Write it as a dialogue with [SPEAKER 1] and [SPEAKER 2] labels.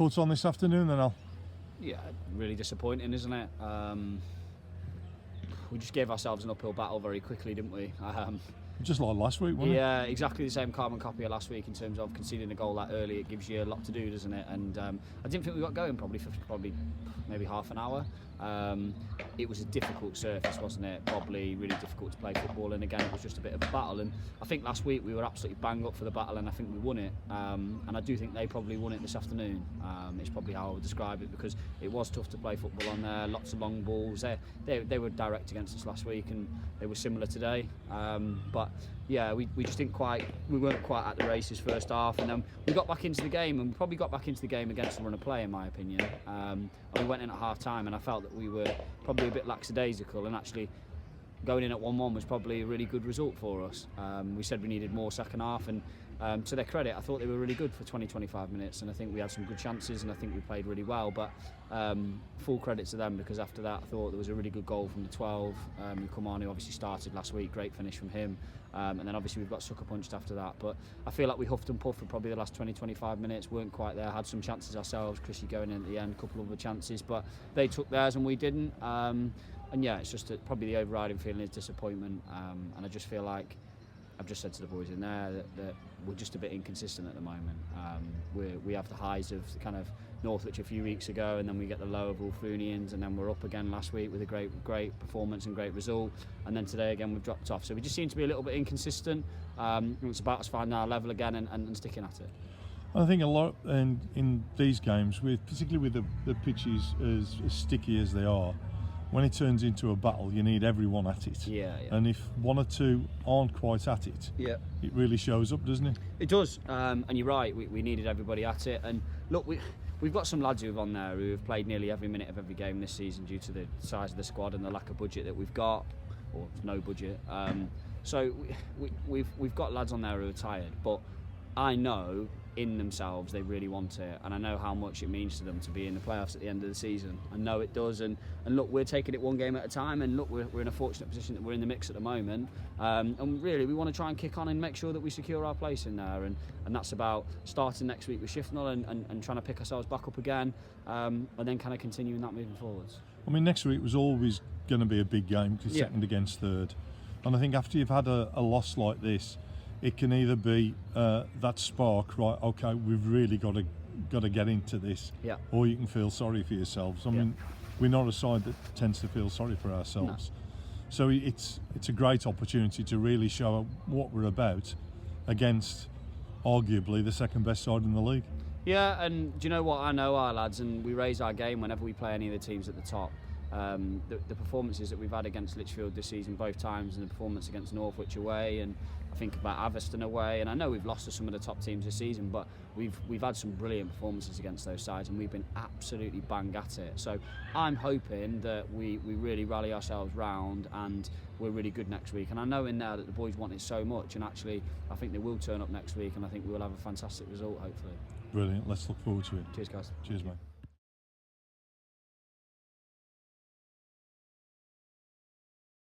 [SPEAKER 1] Thoughts on this afternoon then, Al?
[SPEAKER 2] Yeah, really disappointing, isn't it? We just gave ourselves an uphill battle very quickly, didn't we?
[SPEAKER 1] Just like last week, wasn't it?
[SPEAKER 2] Yeah, exactly the same carbon copy of last week in terms of conceding a goal that early. It gives you a lot to do, doesn't it? And I didn't think we got going probably maybe half an hour. It was a difficult surface, wasn't it? Probably really difficult to play football, and again it was just a bit of a battle. And I think last week we were absolutely bang up for the battle, and I think we won it. And I do think they probably won it this afternoon. It's probably how I would describe it, because it was tough to play football on there. Lots of long balls. They were direct against us last week, and they were similar today. But yeah, we just we weren't quite at the races first half, and then we got back into the game, and we probably got back into the game against the run of play, in my opinion. And we went in at half time, and I felt that we were probably a bit lackadaisical, and actually going in at 1-1 was probably a really good result for us. We said we needed more second half, and to their credit, I thought they were really good for 20-25 minutes, and I think we had some good chances, and I think we played really well. But full credit to them, because after that I thought there was a really good goal from the 12. Kumanu obviously started last week, great finish from him, and then obviously we've got sucker punched after that. But I feel like we huffed and puffed for probably the last 20-25 minutes, weren't quite there, had some chances ourselves, Chrissy going in at the end, a couple of other chances, but they took theirs and we didn't. And yeah, it's just probably the overriding feeling is disappointment, and I just feel like I've just said to the boys in there that we're just a bit inconsistent at the moment. We have the highs of kind of Northwich a few weeks ago, and then we get the low of Wolfunians, and then we're up again last week with a great performance and great result, and then today again we've dropped off. So we just seem to be a little bit inconsistent. It's about us finding our level again and sticking at it.
[SPEAKER 1] I think a lot in these games, particularly with the pitches as sticky as they are, when it turns into a battle, you need everyone at it.
[SPEAKER 2] Yeah.
[SPEAKER 1] And if one or two aren't quite at it, it really shows up, doesn't it?
[SPEAKER 2] It does. And you're right, we needed everybody at it. And look, we've got some lads who have on there who have played nearly every minute of every game this season due to the size of the squad and the lack of budget that we've got, or no budget. So we've got lads on there who are tired, but I know in themselves they really want it, and I know how much it means to them to be in the playoffs at the end of the season. I know it does, and look, we're taking it one game at a time, and look, we're in a fortunate position that we're in the mix at the moment, and really we want to try and kick on and make sure that we secure our place in there, and that's about starting next week with Shifnal and trying to pick ourselves back up again, and then kind of continuing that moving forwards.
[SPEAKER 1] I mean, next week was always going to be a big game, because second against third, and I think after you've had a loss like this, it can either be that spark, right? Okay, we've really got to get into this, or you can feel sorry for yourselves. I mean, we're not a side that tends to feel sorry for ourselves, so it's a great opportunity to really show what we're about against arguably the second best side in the league.
[SPEAKER 2] Yeah, and do you know what? I know our lads, and we raise our game whenever we play any of the teams at the top. The performances that we've had against Lichfield this season both times, and the performance against Northwich away, and I think about Atherstone away, and I know we've lost to some of the top teams this season, but we've had some brilliant performances against those sides, and we've been absolutely bang at it. So I'm hoping that we really rally ourselves round and we're really good next week, and I know in there that the boys want it so much, and actually I think they will turn up next week, and I think we will have a fantastic result, hopefully.
[SPEAKER 1] Brilliant, let's look forward to it.
[SPEAKER 2] Cheers guys.
[SPEAKER 1] Cheers mate.